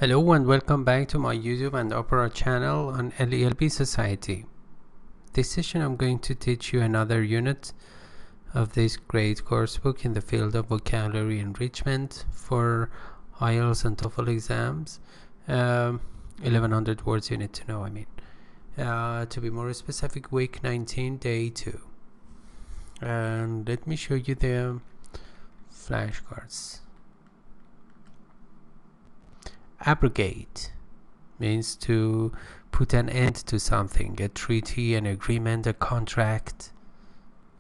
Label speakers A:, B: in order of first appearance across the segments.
A: Hello and welcome back to my YouTube and Opera channel on LELB Society. This session I'm going to teach you another unit of this great coursebook in the field of vocabulary enrichment for IELTS and TOEFL exams. 1100 words you need to know, to be more specific, week 19, day 2. And let me show you the flashcards. Abrogate means to put an end to something, a treaty, an agreement, a contract.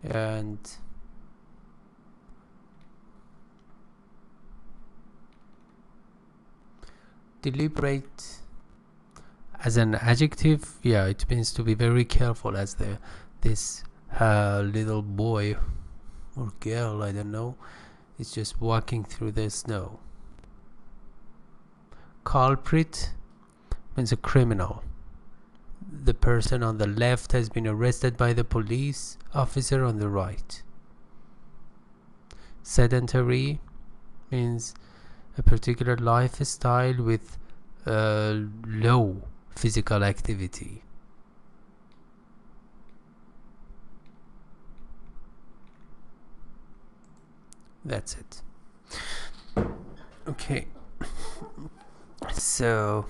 A: And deliberate as an adjective, it means to be very careful, as this little boy or girl, I don't know, is just walking through the snow. Culprit means a criminal. The person on the left has been arrested by the police officer on the right. Sedentary means a particular lifestyle with low physical activity. That's it. Okay. So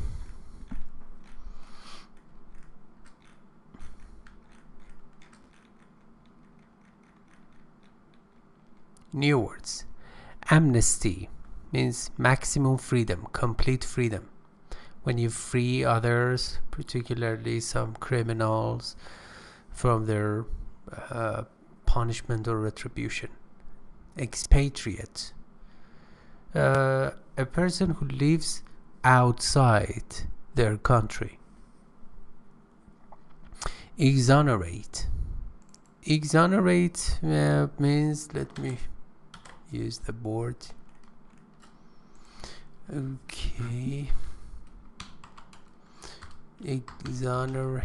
A: new words. Amnesty means maximum freedom, complete freedom. When you free others, particularly some criminals, from their punishment or retribution. Expatriate, a person who lives outside their country. Exonerate. Exonerate means, let me use the board. Okay. Exonerate.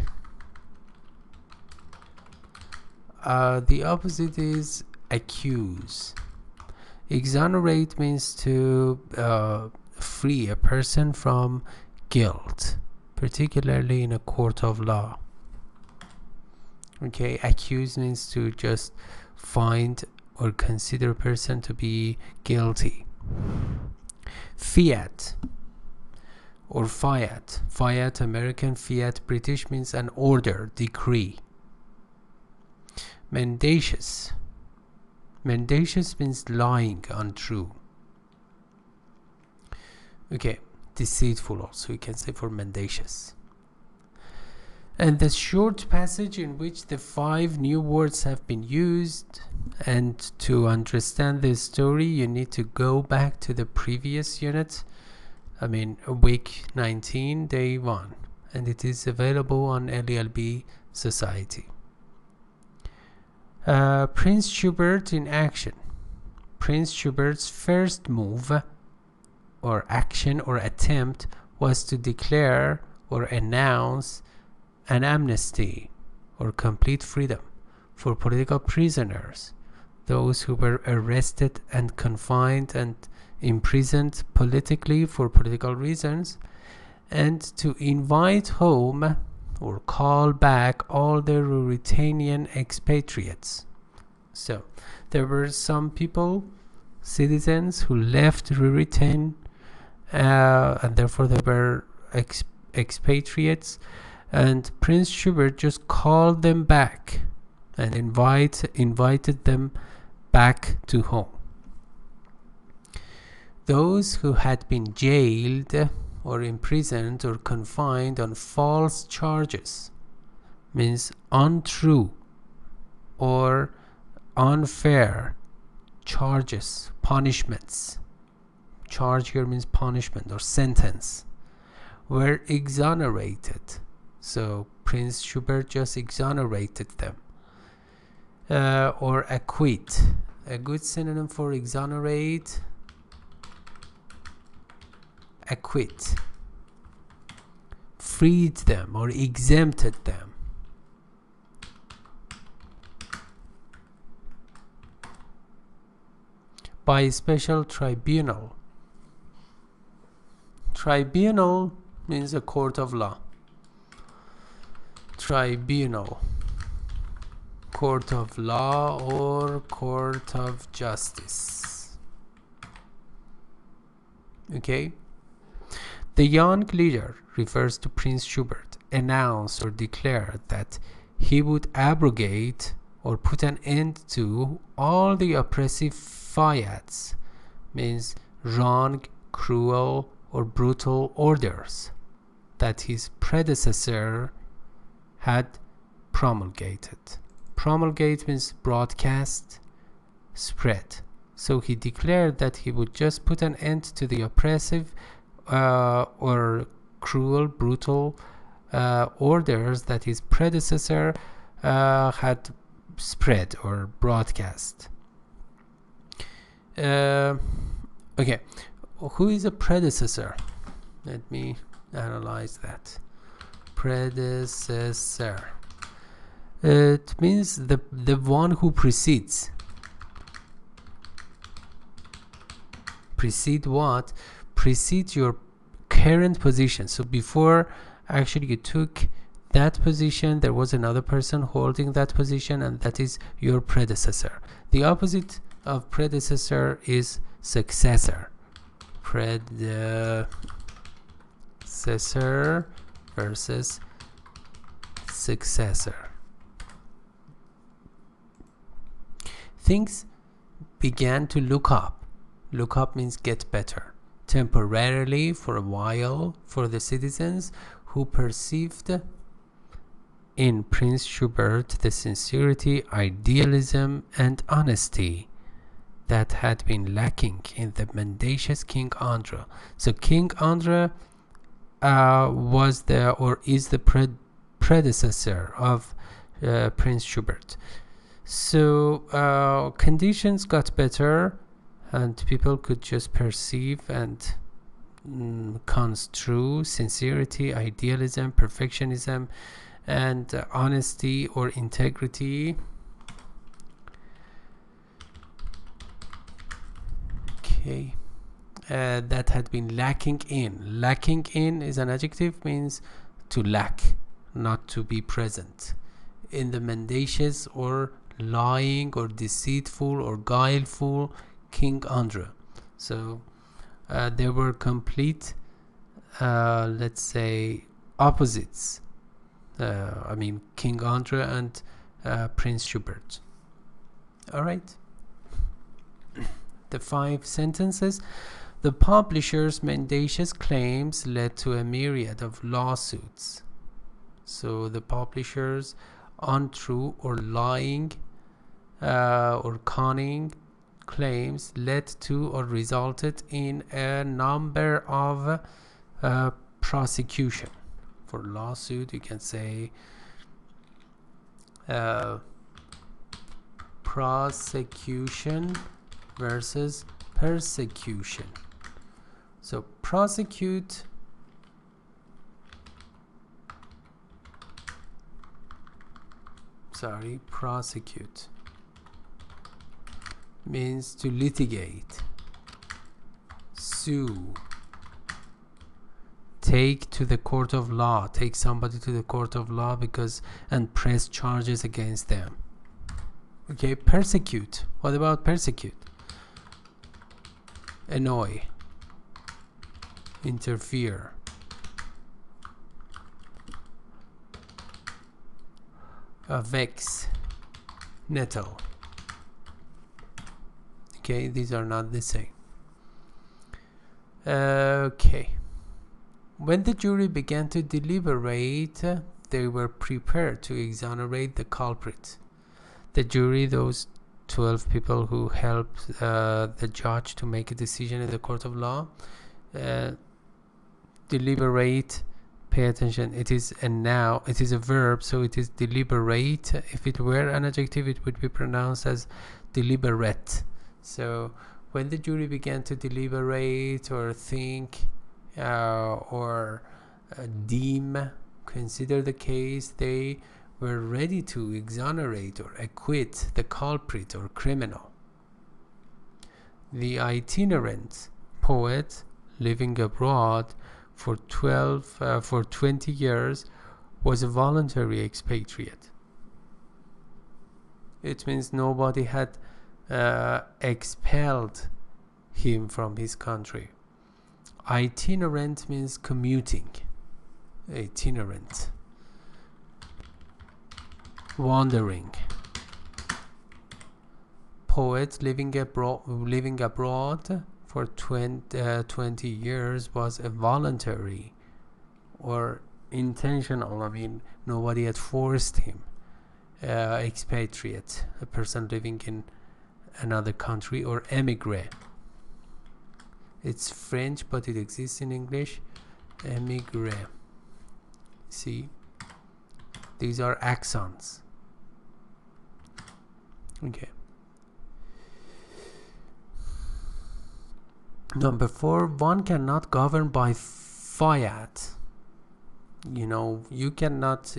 A: The opposite is accuse. Exonerate means to free a person from guilt, particularly in a court of law. Okay, accuse means to just find or consider a person to be guilty. Fiat or fiat. Fiat American, fiat British, means an order, decree. Mendacious. Mendacious means lying, untrue. Okay, deceitful also, you can say for mendacious. And the short passage in which the 5 new words have been used, and to understand this story you need to go back to the previous unit, week 19, day 1, and it is available on LELB Society. Prince Schubert in action. Prince Schubert's first move or action or attempt was to declare or announce an amnesty or complete freedom for political prisoners, those who were arrested and confined and imprisoned politically for political reasons, and to invite home or call back all the Ruritanian expatriates. So there were some people, citizens, who left Ruritan, and therefore they were expatriates, and Prince Schubert just called them back and invited them back to home. Those who had been jailed or imprisoned or confined on false charges, means untrue or unfair charges, punishments. Charge here means punishment or sentence, were exonerated. So Prince Schubert just exonerated them. Or acquit. A good synonym for exonerate, acquit. Freed them or exempted them. By a special tribunal. Tribunal means a court of law. Tribunal, court of law or court of justice. Okay. The young leader refers to Prince Schubert, announced or declared that he would abrogate or put an end to all the oppressive fiats, means wrong, cruel, or brutal orders that his predecessor had promulgated. Promulgate means broadcast, spread. So he declared that he would just put an end to the oppressive or cruel, brutal orders that his predecessor had spread or broadcast. Okay, who is a predecessor? Let me analyze that. Predecessor. It means the one who precedes. Precede what? Precede your current position. So before actually you took that position, there was another person holding that position, and that is your predecessor. The opposite of predecessor is successor. Predecessor versus successor. Things began to look up. Look up means get better. Temporarily, for a while, for the citizens who perceived in Prince Schubert the sincerity, idealism, and honesty that had been lacking in the mendacious King André. So King André was the or is the predecessor of Prince Schubert. So conditions got better, and people could just perceive and construe sincerity, idealism, perfectionism, and honesty or integrity. Okay, that had been lacking in. Lacking in is an adjective, means to lack, not to be present. In the mendacious or lying or deceitful or guileful King André. So there were complete, let's say, opposites. I mean, King André and Prince Schubert. All right. The 5 sentences. The publisher's mendacious claims led to a myriad of lawsuits. So the publisher's untrue or lying or conning claims led to or resulted in a number of prosecution. For lawsuit, you can say prosecution versus persecution. So prosecute means to litigate, sue, take to the court of law, take somebody to the court of law and press charges against them. Okay, persecute. What about persecute? Annoy, interfere, vex, nettle. Okay, these are not the same. Okay. When the jury began to deliberate, they were prepared to exonerate the culprit. The jury, those 12 people who helped the judge to make a decision in the court of law, deliberate, pay attention, it is a noun, it is a verb, so it is deliberate. If it were an adjective, it would be pronounced as deliberate. So when the jury began to deliberate or think or deem, consider the case, they were ready to exonerate or acquit the culprit or criminal. The itinerant poet living abroad for 20 years was a voluntary expatriate. It means nobody had expelled him from his country. Itinerant means commuting. Itinerant. Wandering. Poet living abroad for 20 years was a voluntary or intentional. I mean, nobody had forced him. Expatriate, a person living in another country, or émigré. It's French, but it exists in English. Émigré. See, these are accents. Okay. Number 4, one cannot govern by fiat. You know, you cannot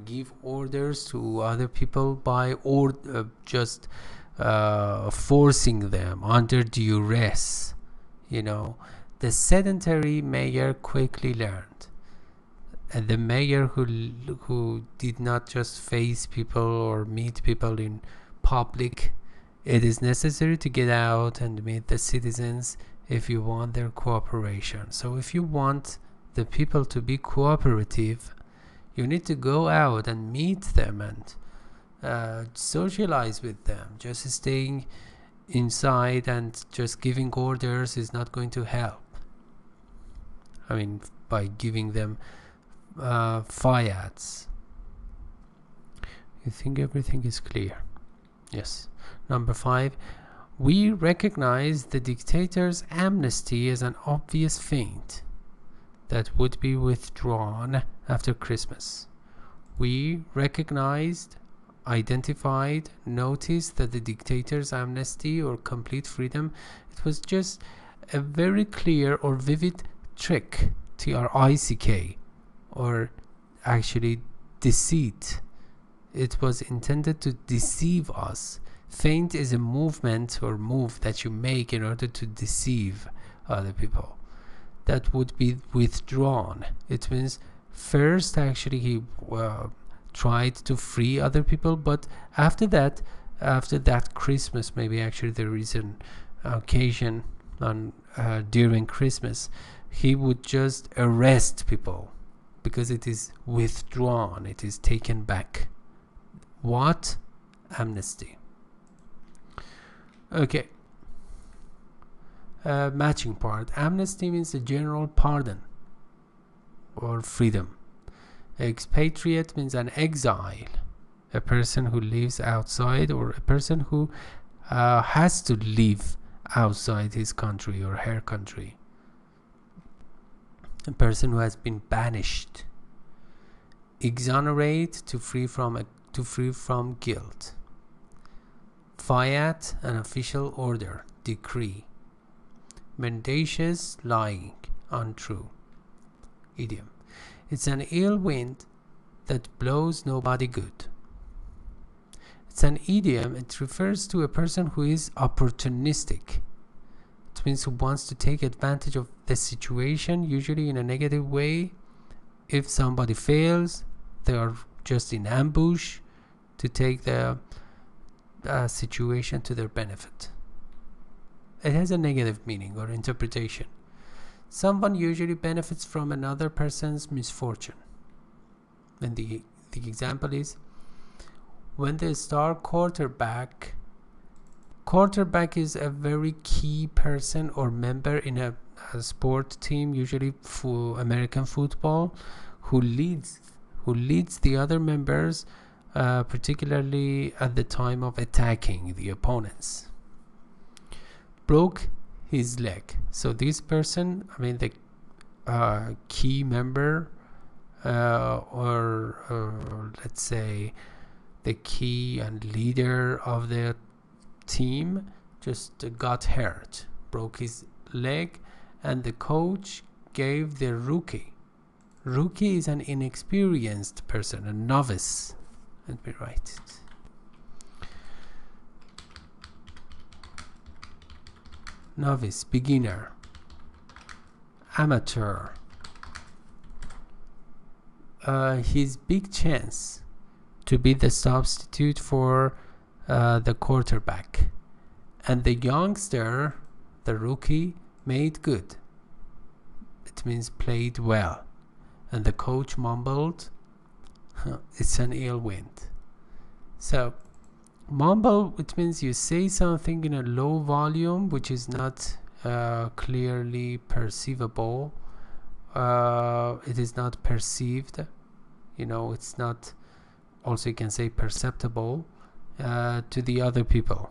A: give orders to other people by just forcing them under duress. You know, the sedentary mayor quickly learned. And the mayor who did not just face people or meet people in public, it is necessary to get out and meet the citizens if you want their cooperation. So if you want the people to be cooperative, you need to go out and meet them and socialize with them. Just staying inside and just giving orders is not going to help. I mean, by giving them fiats. You think everything is clear? Yes. Number 5, we recognize the dictator's amnesty as an obvious feint that would be withdrawn after Christmas. We recognized, identified, noticed that the dictator's amnesty or complete freedom, it was just a very clear or vivid trick, T-R-I-C-K, or actually deceit. It was intended to deceive us. Feint is a movement or move that you make in order to deceive other people. That would be withdrawn. It means first actually he tried to free other people, but after that Christmas, maybe actually there is an occasion on during Christmas, he would just arrest people because it is withdrawn, it is taken back. What? Amnesty. Okay. Matching part. Amnesty means a general pardon or freedom. Expatriate means an exile, a person who lives outside or a person who has to live outside his country or her country. A person who has been banished. Exonerate, to free from guilt. Fiat, an official order, decree. Mendacious, lying, untrue. Idiom. It's an ill wind that blows nobody good. It's an idiom. It refers to a person who is opportunistic. It means who wants to take advantage of the situation, usually in a negative way. If somebody fails, they are just in ambush to take the situation to their benefit. It has a negative meaning or interpretation. Someone usually benefits from another person's misfortune. And the example is when the star quarterback is a very key person or member in a sport team, usually for American football, who leads the other members, particularly at the time of attacking the opponents. Broke his leg. So this person, I mean the key member or let's say the key and leader of the team just got hurt, broke his leg, and the coach gave the rookie is an inexperienced person, a novice. Let me write it. novice, beginner, amateur. His big chance to be the substitute for the quarterback, and the youngster, the rookie, made good. It means played well, and the coach mumbled, it's an ill wind. So mumble, it means you say something in a low volume which is not clearly perceivable. It is not perceived, it's not, also you can say perceptible to the other people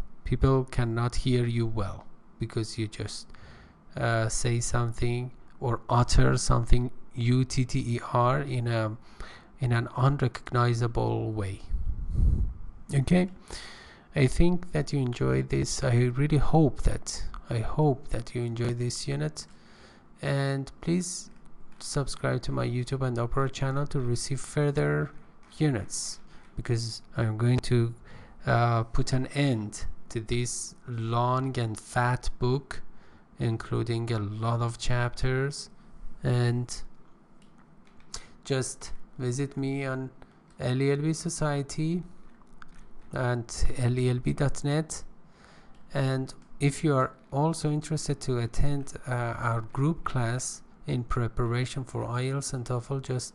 A: cannot hear you well because you just say something or utter something utter in an unrecognizable way. Okay, I think that you enjoyed this. I really hope that you enjoy this unit, and please subscribe to my YouTube and Opera channel to receive further units, because I'm going to put an end to this long and fat book, including a lot of chapters. And just visit me on LELB Society and lelb.net. And if you are also interested to attend our group class in preparation for IELTS and TOEFL, just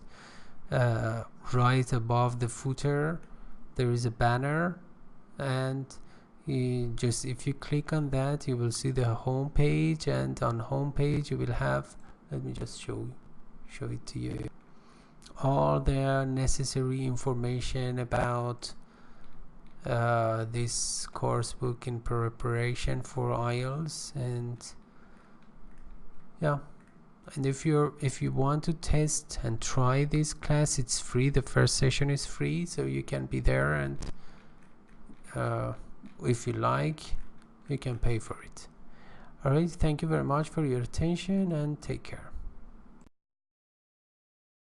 A: right above the footer there is a banner, and if you click on that, you will see the home page, and on home page you will have, let me just show it to you, all the necessary information about this course book in preparation for IELTS. And yeah, and if you want to test and try this class, it's free. The first session is free, so you can be there, and if you like, you can pay for it. Alright, thank you very much for your attention, and take care.